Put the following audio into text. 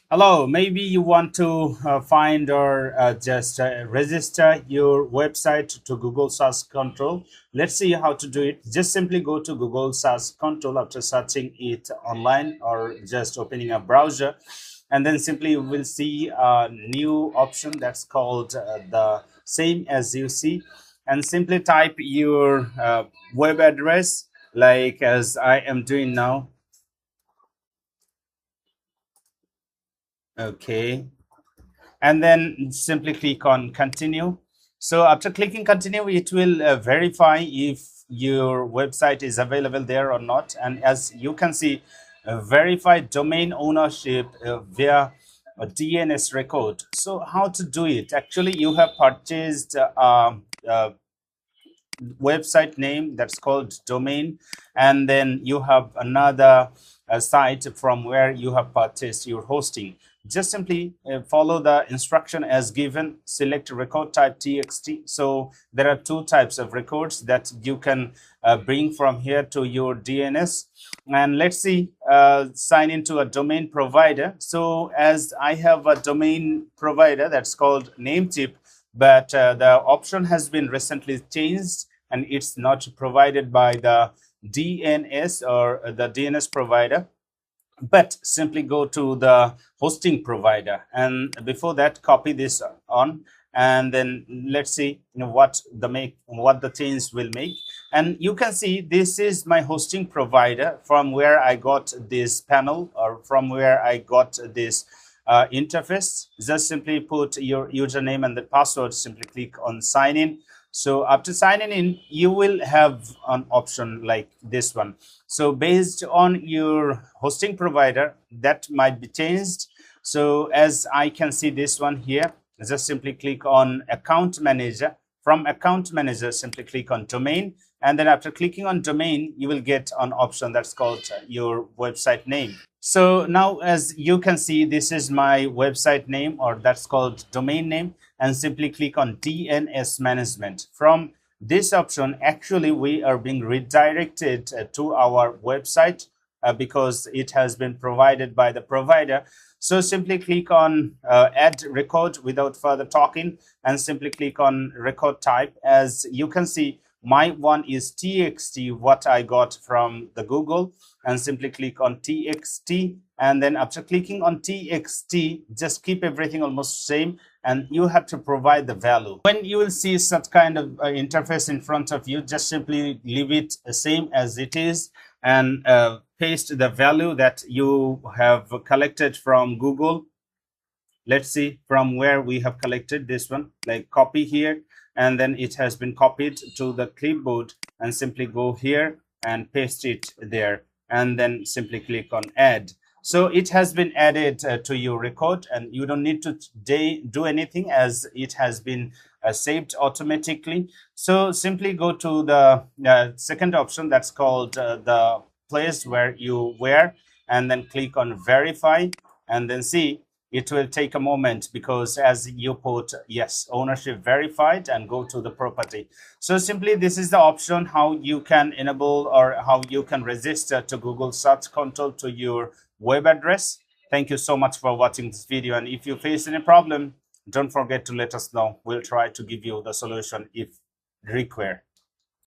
Hello, maybe you want to find or just register your website to Google Search Console. Let's see how to do it. Just simply go to Google Search Console after searching it online or just opening a browser. And then simply you will see a new option that's called the same as you see. And simply type your web address like as I am doing now. Okay, and then simply click on continue. So after clicking continue, it will verify if your website is available there or not. And as you can see, verified domain ownership via a DNS record. So how to do it? Actually, you have purchased website name that's called domain, and then you have another site from where you have purchased your hosting. Just simply follow the instruction as given. Select record type txt. So there are two types of records that you can bring from here to your DNS. And let's see, sign into a domain provider. So as I have a domain provider that's called Namecheap, but the option has been recently changed and it's not provided by the DNS or the DNS provider, but simply go to the hosting provider. And before that, copy this on, and then let's see what the change will make. And you can see this is my hosting provider from where I got this panel or from where I got this interface. Just simply put your username and the password. Simply click on sign in. So after signing in, you will have an option like this one. So based on your hosting provider, that might be changed. So as I can see this one here, just simply click on account manager. From account manager, simply click on domain. And then after clicking on domain, you will get an option that's called your website name. So now as you can see, this is my website name, or that's called domain name, and simply click on DNS management. From this option, actually we are being redirected to our website because it has been provided by the provider. So simply click on add record without further talking, and simply click on record type. As you can see, my one is txt, what I got from the Google, and simply click on txt. And then after clicking on txt, just keep everything almost same, and you have to provide the value. When you will see such kind of interface in front of you, just simply leave it the same as it is, and paste the value that you have collected from Google. Let's see from where we have collected this one, like copy here, and then it has been copied to the clipboard, and simply go here and paste it there, and then simply click on add. So it has been added to your record, and you don't need to do anything as it has been saved automatically. So simply go to the second option that's called the place where you were, and then click on verify, and then see it will take a moment because as you put yes, ownership verified, and go to the property. So simply this is the option how you can enable or how you can register to Google Search Console to your web address. Thank you so much for watching this video, and if you face any problem, don't forget to let us know. We'll try to give you the solution if required.